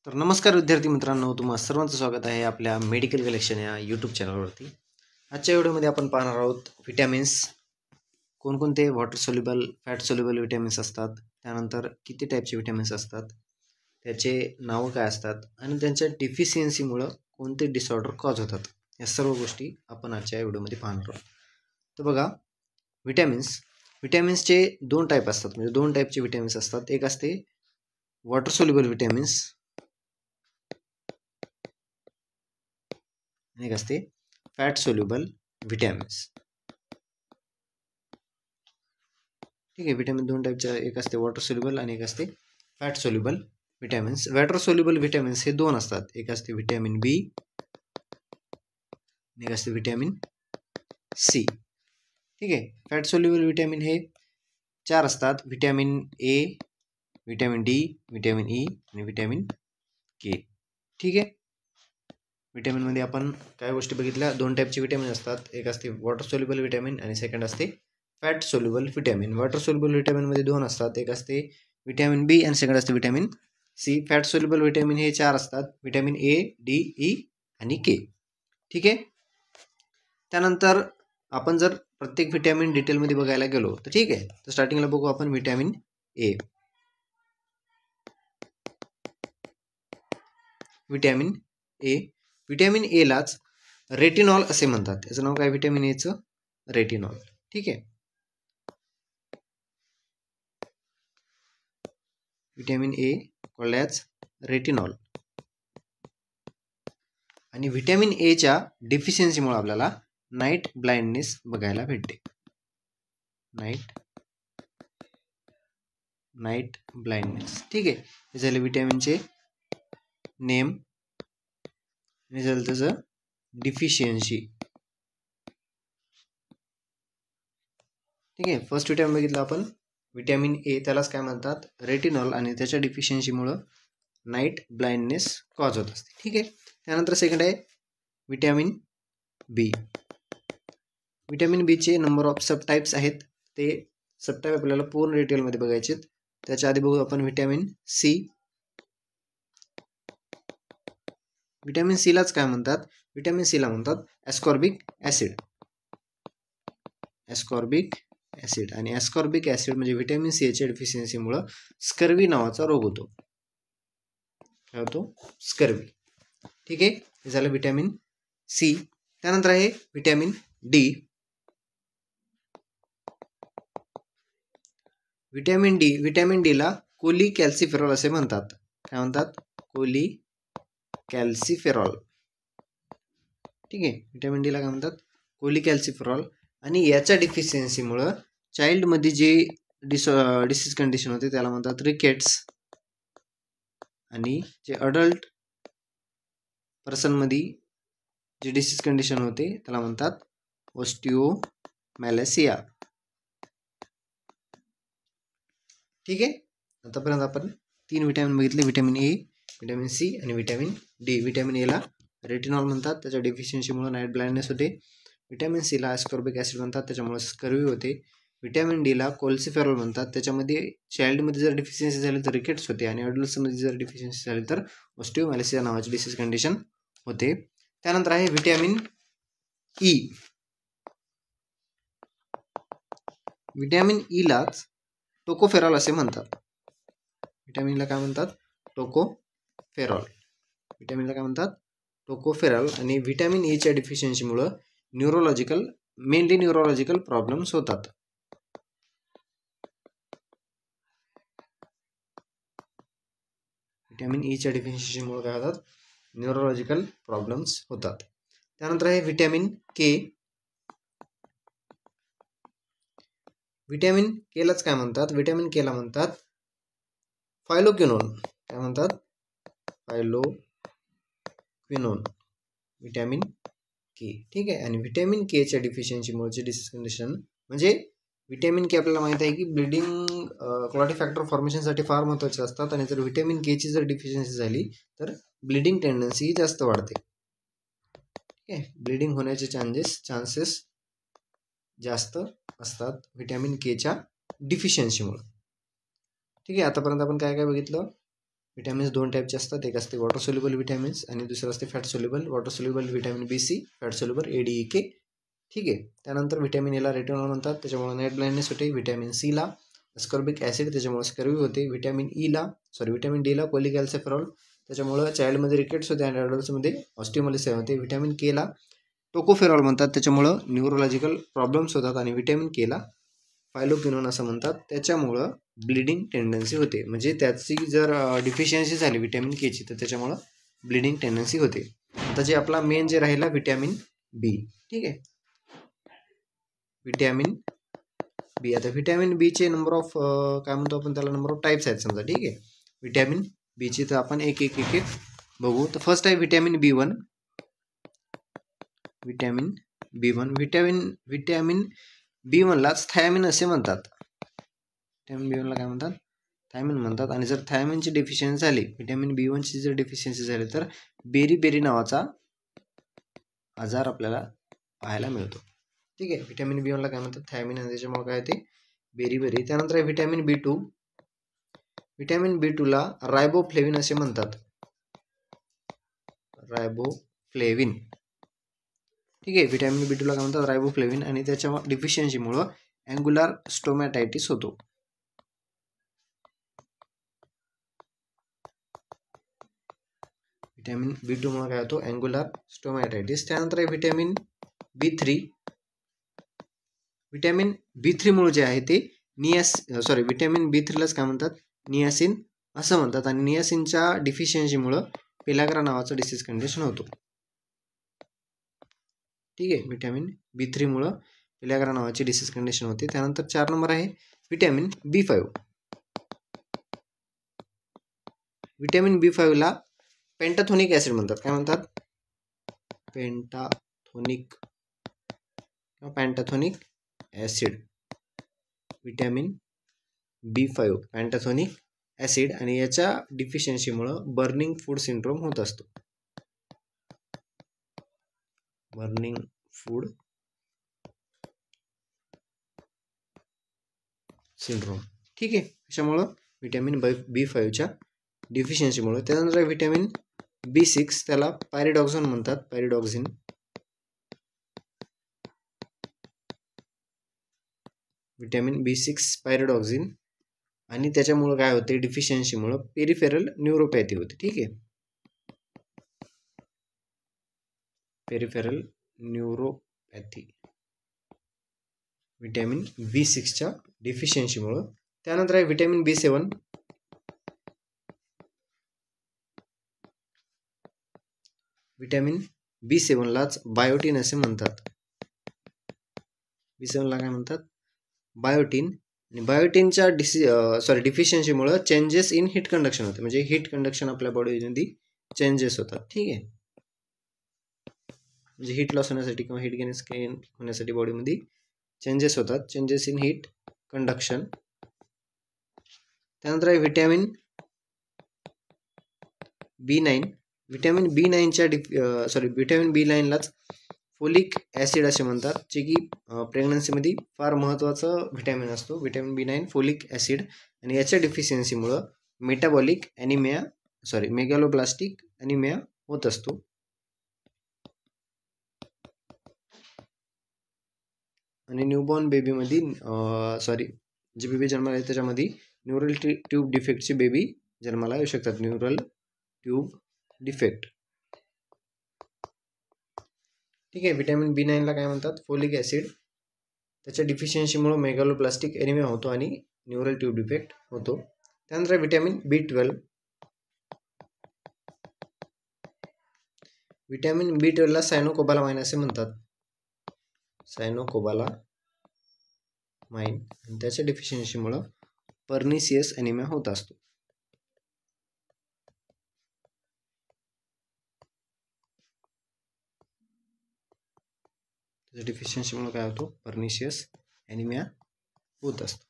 तर नमस्कार विद्यार्थी मित्रांनो, तुम्हा सर्वांचं स्वागत आहे आपल्या मेडिकल कलेक्शन या यूट्यूब चॅनलवरती। आजच्या व्हिडिओमध्ये आपण पाहणार आहोत विटॅमिन्स, कोणकोणते water soluble, fat soluble vitamins असतात, त्यानंतर किती टाईपचे विटॅमिन्स असतात, त्याचे नावं काय असतात आणि त्यांच्या डिफिशियन्सीमुळे कोणते डिसऑर्डर कॉज होतात, या सर्व गोष्टी आपण आजच्या व्हिडिओमध्ये पाहणार आहोत। तर बघा, विटॅमिन्सचे दोन टाईप असतात, म्हणजे दोन टाईपचे विटॅमिन्स असतात। एक असते वॉटर सोल्युबल विटॅमिन्स आणि एक असते फॅट सोल्युबल विटॅमिन्स। ठीक आहे, विटॅमिन दोन टाईपचे, एक असते वॉटर सोल्युबल आणि एक असते fat soluble vitamins. Water soluble vitamins हे दोन असतात, एक असते विटॅमिन बी आणि एक असते विटॅमिन सी। ठीक आहे, फॅट सोल्युबल विटॅमिन हे चार असतात, vitamin A, vitamin D, vitamin E आणि विटॅमिन के। ठीक आहे, विटॅमिनमध्ये आपण काय गोष्टी बघितल्या, दोन टाईपचे विटॅमिन असतात, एक असते वॉटर सोल्युबल विटॅमिन आणि सेकंड असते fat soluble vitamin. Water soluble विटॅमिनमध्ये दोन असतात, एक असते विटॅमिन बी आणि सेकंड असते vitamin C. Fat soluble vitamin हे चार असतात, विटॅमिन ए, डी, ई आणि के। ठीक आहे, त्यानंतर आपण जर प्रत्येक विटॅमिन डिटेलमध्ये बघायला गेलो तर ठीक आहे, तर स्टार्टिंगला बघू आपण vitamin A. Vitamin A, vitamin A लाच रेटिनॉल असे म्हणतात, याचं नाव काय विटॅमिन एचं? रेटिनॉल। ठीक आहे, vitamin A called as retinol. आणि विटॅमिन एच्या डिफिशियन्सीमुळे आपल्याला नाईट ब्लाइंडनेस बघायला भेटते। Night blindness. ठीक आहे, हे झाले विटॅमिनचे नेम आणि झालं त्याचं डिफिशियन्सी। ठीक आहे, फर्स्ट विटॅमिन बघितलं आपण विटॅमिन ए, त्यालाच काय म्हणतात? रेटिनॉल, आणि त्याच्या डिफिशियन्सीमुळे नाईट ब्लाइंडनेस कॉज होत असते। ठीक आहे, त्यानंतर सेकंड आहे विटॅमिन बी। विटॅमिन बीचे नंबर ऑफ सब टाईप्स आहेत, ते सब टाईप आपल्याला पूर्ण डिटेलमध्ये बघायचे। त्याच्या आधी बघू आपण विटॅमिन सी। विटॅमिन सीलाच काय म्हणतात? विटॅमिन सीला म्हणतात ॲस्कॉर्बिक ॲसिड। ॲस्कॉर्बिक ॲसिड, आणि ॲस्कॉर्बिक ॲसिड म्हणजे विटॅमिन सी च्या डिफिशियन्सीमुळे स्कर्वी नावाचा रोग होतो। काय होतो? स्कर्वी। ठीक आहे, हे झालं विटॅमिन सी। त्यानंतर आहे विटॅमिन डी। विटॅमिन डीला कोलीकॅल्सिफेरॉल असे म्हणतात। काय म्हणतात? कोलीकॅल्सिफेरॉल। ठीक आहे, विटॅमिन डीला काय म्हणतात? कोलीकॅल्सिफेरॉल। आणि याच्या डिफिशियन्सीमुळे चाइल्डमध्ये जे डिसीज कंडिशन होते त्याला म्हणतात रिकेट्स, आणि जे अडल्ट पर्सनमध्ये जे डिसीज कंडिशन होते त्याला म्हणतात ऑस्टिओमॅलेसिया। ठीक आहे, आतापर्यंत आपण तीन विटॅमिन बघितले, विटॅमिन ए, विटॅमिन सी आणि विटॅमिन डी। विटॅमिन एला रेटिनॉल म्हणतात, त्याच्या डिफिशियन्सीमुळे नाईट ब्लाइंडनेस होते। विटॅमिन सीला ॲस्कॉर्बिक ॲसिड म्हणतात, त्याच्यामुळे स्कर्वी होते। विटॅमिन डीला कोल्सिफेरॉल म्हणतात, त्याच्यामध्ये चाइल्डमध्ये जर डिफिशियन्सी झाली तर रिकेट्स होते, आणि अडल्ट्समध्ये जर डिफिशियन्सी झाली तर ऑस्टिओमॅलेसिया नावाची डिसीज कंडिशन होते। त्यानंतर आहे विटॅमिन ई। विटॅमिन ईलाच टोकोफेरॉल असे म्हणतात। विटॅमिनला काय म्हणतात? टोकोफेरॉल। विटॅमिनला काय म्हणतात? टोकोफेरॉल। आणि विटॅमिन ईच्या डिफिशियन्सीमुळे मेनली न्यूरोलॉजिकल प्रॉब्लेम्स होतात। विटॅमिन ईच्या डिफिशियन्सीमुळे काय होतात? न्यूरोलॉजिकल प्रॉब्लेम्स होतात। त्यानंतर आहे विटॅमिन के। विटॅमिन केलाच काय म्हणतात? विटॅमिन केला म्हणतात फायलोक्विनोन। काय म्हणतात? फायलोक्विनोन, विटॅमिन के। ठीक आहे, आणि विटॅमिन केच्या डिफिशियन्सीमुळे डिसीज कंडिशन म्हणजे विटॅमिन के आपल्याला माहित आहे की ब्लिडिंग क्लॉटिंग फॅक्टर फॉर्मेशनसाठी फार महत्त्वाचे असतात, आणि जर विटॅमिन केची जर डिफिशियन्सी झाली तर ब्लिडिंग टेंडन्सी जास्त वाढते। ठीक आहे, ब्लिडिंग होण्याचे चान्सेस जास्त असतात विटॅमिन केच्या डिफिशियन्सीमुळे। ठीक आहे, आतापर्यंत आपण काय काय बघितलं? विटॅमिन्स दोन टाईपचे असतात, एक असते वॉटर सोल्युबल विटॅमिन्स आणि दुसरं असते fat soluble. Water soluble vitamin BC, fat soluble ADEK. ठीक आहे. त्यानंतर विटॅमिन एला रेटिनॉल म्हणतात, त्याच्यामुळे नाईट ब्लाइंडनेस होते. विटॅमिन सीला अस्कॉर्बिक ॲसिड, त्याच्यामुळे स्कर्वी होते. विटॅमिन डीला कोलिकॅल्सिफेरॉल, त्याच्यामुळे चाइल्डमध्ये रिकेट्स होते आणि ॲडल्ट्समध्ये ऑस्टिओमॅलिस होते. विटॅमिन केला टोकोफेरॉल म्हणतात, त्याच्यामुळं न्यूरोलॉजिकल प्रॉब्लेम्स होतात. आणि विटॅमिन केला फायलोक्विनोन असं म्हणतात, त्याच्यामुळं ब्लिडिंग टेंडन्सी होते. म्हणजे त्याची जर डिफिशियन्सी झाली विटॅमिन केची तर त्याच्यामुळं ब्लिडिंग टेंडन्सी होते. आता जे आपला मेन जे राहिला विटॅमिन बी. ठीक आहे, विटॅमिन बी. आता विटॅमिन बीचे नंबर ऑफ काय म्हणतो आपण त्याला, नंबर ऑफ टाईप्स आहेत समजा. ठीक आहे, विटॅमिन बीची तर आपण एक एक एक एक बघू. तर फर्स्ट आहे विटॅमिन B1. विटॅमिन B1लाच थायमिन असे म्हणतात. विटॅमिन B1ला काय म्हणतात, थायमिन म्हणतात. आणि जर थायमिनची डेफिशियन्सी झाली, विटॅमिन B1ची जर डेफिशियन्सी झाली तर बेरी नावाचा आजार आपल्याला पाहायला मिळतो. ठीक आहे, विटॅमिन B1ला काय म्हणतात, थायमिन, आणि त्याच्यामुळे काय ते बेरी. त्यानंतर आहे विटॅमिन B2. विटॅमिन B2ला रायबोफ्लेविन असे म्हणतात, रायबोफ्लेविन. ठीक आहे, विटॅमिन B2ला काय म्हणतात, रायबोफ्लेविन. आणि त्याच्या डिफिशियन्सीमुळं अँग्युलर स्टोमॅटायटिस होतो. विटॅमिन B2 मुळे काय होतो, अँग्युलर स्टोमॅटायटिस. त्यानंतर आहे विटॅमिन B3. विटॅमिन B3 मुळे जे आहे ते विटॅमिन B3लाच काय म्हणतात, नियासिन असं म्हणतात. आणि नियासिनच्या डिफिशियन्सीमुळं पेलाग्रा नावाचं डिसीज कंडिशन होतो. ठीक आहे, विटॅमिन B3 मुळे पेलाग्रा नावाची डिसीज कंडिशन होते. त्यानंतर 4 नंबर आहे विटॅमिन B5. विटॅमिन B5ला पेंटाथोनिक ॲसिड म्हणतात. काय म्हणतात, pantothenic acid. Vitamin B5 pantothenic acid. आणि याच्या डिफिशियन्सीमुळं बर्निंग फूड सिंड्रोम होत असतो. Burning food syndrome. ठीक आहे, त्याच्यामुळं विटॅमिन B5च्या डिफिशियन्सीमुळे. त्यानंतर विटॅमिन B6, त्याला पायरिडॉक्झिन म्हणतात, पायरिडॉक्झिन. Vitamin B6 पायरिडॉक्झिन. आणि त्याच्यामुळं काय होते, डिफिशियन्सीमुळं पेरिफेरल न्यूरोपॅथी होते. ठीक आहे, पेरिफेरल न्यूरोपॅथी विटॅमिन B6च्या डिफिशियन्सीमुळं. त्यानंतर आहे विटॅमिन B7. विटॅमिन B7लाच बायोटीन असे म्हणतात. B7ला काय म्हणतात, बायोटीन. आणि बायोटीनच्या डिफिशियन्सीमुळं चेंजेस इन हीट कंडक्शन होते. म्हणजे हीट कंडक्शन आपल्या बॉडीमध्ये चेंजेस होतात. ठीक आहे, म्हणजे हीट लॉस होण्यासाठी किंवा हीट गेन होण्यासाठी बॉडीमध्ये चेंजेस होतात, चेंजेस इन हीट कंडक्शन. त्यानंतर आहे विटॅमिन B9. विटॅमिन B9लाच फोलिक ॲसिड असे म्हणतात, जे की प्रेग्नन्सीमध्ये फार महत्त्वाचं विटॅमिन असतो. Vitamin B9 folic acid. आणि याच्या डिफिशियन्सीमुळं मेगॅलोब्लास्टिक ॲनिमिया होत असतो. आणि न्यूबॉर्न बेबीमध्ये जे बेबी जन्माला येते त्याच्यामध्ये न्यूरल ट्यूब डिफेक्टचे बेबी जन्माला येऊ शकतात. Neural tube defect. ठीक आहे, विटॅमिन B9ला काय म्हणतात, फोलिक ॲसिड. त्याच्या डिफिशियन्सीमुळे मेगॅलोब्लास्टिक ॲनिमिया होतो आणि न्यूरल ट्यूब डिफेक्ट होतो. त्यानंतर विटॅमिन B12. विटॅमिन B12ला सायनोकोबालामाइन असे म्हणतात, सायनोकोबालामाइन. आणि त्याच्या डिफिशियन्सीमुळं पर्निशियस ॲनिमिया होत असतो. डिफिशियन्सीमुळे काय होतो, पर्निशियस ॲनिमिया होत असतो.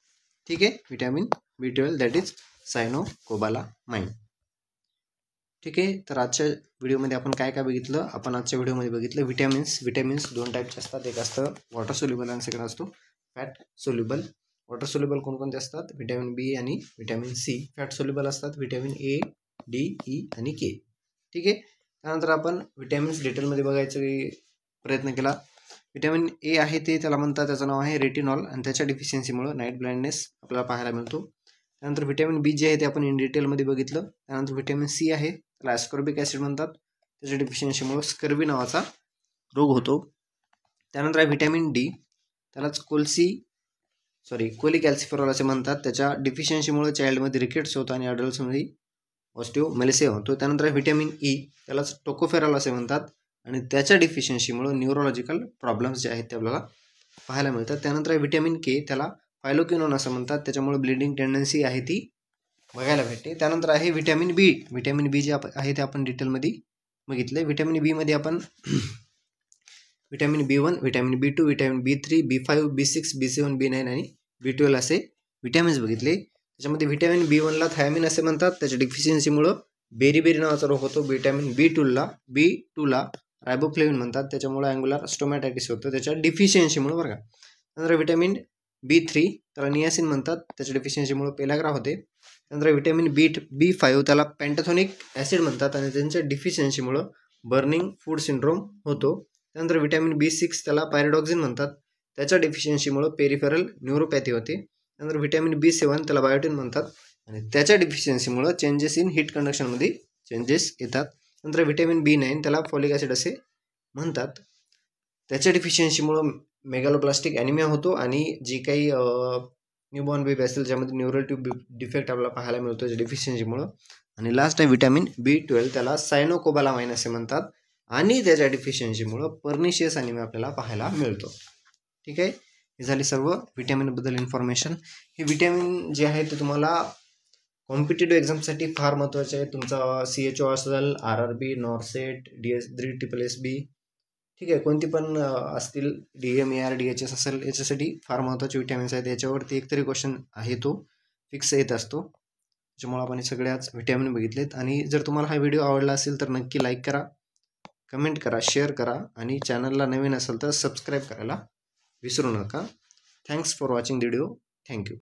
ठीक आहे, विटॅमिन B12 दॅट इज सायनोकोबालामाइन. ठीक आहे, तर आजच्या व्हिडिओमध्ये आपण काय बघितलं, आपण आजच्या व्हिडिओमध्ये बघितलं विटॅमिन्स दोन टाईपचे असतात. एक असतं वॉटर सोल्युबल आणि सेकंड असतो फॅट सोल्युबल. वॉटर सोल्युबल कोणकोणते असतात, विटॅमिन B आणि विटॅमिन C. फॅट सोल्युबल असतात विटॅमिन A, डी, ई आणि के. ठीक आहे. त्यानंतर आपण व्हिटॅमिन्स डिटेलमध्ये बघायचा प्रयत्न केला. व्हिटॅमिन ए आहे ते त्याला म्हणतात, त्याचं नाव आहे रेटिनॉल, आणि त्याच्या डिफिशियन्सीमुळे नाईट ब्लाइंडनेस आपल्याला पाहायला मिळतो. त्यानंतर व्हिटॅमिन बी जे आहे ते आपण इन डिटेलमध्ये बघितलं. त्यानंतर व्हिटॅमिन सी आहे, त्याला ॲस्कॉर्बिक ॲसिड म्हणतात, त्याच्या डिफिशियन्सीमुळे स्कर्वी नावाचा रोग होतो. त्यानंतर आहे व्हिटॅमिन डी, त्यालाच कोलिकॅल्सिफेरॉल असे म्हणतात, त्याच्या डिफिशियन्सीमुळे चाइल्डमध्ये रिकेट्स होतो आणि अडल्ट्समध्ये ऑस्टिओमेलेसिया होतो. त्यानंतर आहे व्हिटॅमिन ई, त्यालाच टोकोफेरॉल असे म्हणतात, आणि त्याच्या डिफिशियन्सीमुळे न्यूरोलॉजिकल प्रॉब्लेम्स जे आहेत ते आपल्याला पाहायला मिळतात. त्यानंतर आहे व्हिटॅमिन के, त्याला फायलोक्विनोन असं म्हणतात, त्याच्यामुळे ब्लिडिंग टेंडन्सी आहे ती बघायला भेटते. त्यानंतर आहे व्हिटॅमिन बी. व्हिटॅमिन बी जे आहे ते आपण डिटेलमध्ये बघितले. व्हिटॅमिन बीमध्ये आपण vitamin B1, vitamin B2, vitamin B3, B5, B6, B7, B9 आणि B12 असे व्हिटॅमिन्स बघितले. त्याच्यामध्ये व्हिटॅमिन B1ला थायमिन असे म्हणतात, त्याच्या डिफिशियन्सीमुळं बेरीबेरी नावाचा रोग होतो. व्हिटॅमिन B2ला रायबोफ्लेविन म्हणतात, त्याच्यामुळे अँग्युलर स्टोमॅटायटिस होतं, त्याच्या डिफिशियन्सीमुळे बरं का. नंतर व्हिटॅमिन B3, त्याला नियासिन म्हणतात, त्याच्या डिफिशियन्सीमुळे पेलाग्रा होते. नंतर व्हिटॅमिन B5, त्याला पॅन्टाथोनिक ॲसिड म्हणतात, आणि त्यांच्या डिफिशियन्सीमुळं बर्निंग फूड सिंड्रोम होतो. त्यानंतर व्हिटॅमिन B6, त्याला पायरिडॉक्सिन म्हणतात, त्याच्या डिफिशियन्सीमुळे पेरिफेरल न्यूरोपॅथी होते. नंतर व्हिटॅमिन B7, त्याला बायोटिन म्हणतात, आणि त्याच्या डिफिशियन्सीमुळे चेंजेस इन हीट कंडक्शनमध्ये चेंजेस येतात. नंतर व्हिटॅमिन B9, त्याला फॉलिक ॲसिड असे म्हणतात, त्याच्या डिफिशियन्सीमुळं मेगालोप्लास्टिक ॲनिमिया होतो, आणि जी काही न्यूबॉर्न बेबी असेल ज्यामध्ये न्यूरल ट्यूब डिफेक्ट आपल्याला पाहायला मिळतो त्याच्या डिफिशियन्सीमुळं. आणि लास्ट आहे व्हिटॅमिन B12, त्याला सायनोकोबालामाइन असे म्हणतात, आणि त्याच्या डिफिशियन्सीमुळं पर्निशियस ॲनिमिया आपल्याला पाहायला मिळतो. ठीक आहे. हे झाली सर्व व्हिटॅमिनबद्दल इन्फॉर्मेशन. हे व्हिटॅमिन जे आहे ते तुम्हाला कॉम्पिटेटिव्ह एक्झामसाठी फार महत्त्वाचे आहे. तुमचा CHO असेल, RRB, नॉर्सेट, DSSB, ठीक आहे, कोणती पण असतील, DMAR, DHS असेल, याच्यासाठी फार महत्त्वाचे व्हिटॅमिन्स आहेत. याच्यावरती एकतरी क्वेश्चन आहे तो फिक्स येत असतो. त्याच्यामुळे आपण हे सगळ्याच व्हिटॅमिन बघितलेत. आणि जर तुम्हाला हा व्हिडिओ आवडला असेल तर नक्की लाईक करा, कमेंट करा, शेअर करा, आणि चॅनलला नवीन असेल तर सबस्क्राईब करायला विसरू नका. Thanks for watching video. Thank you.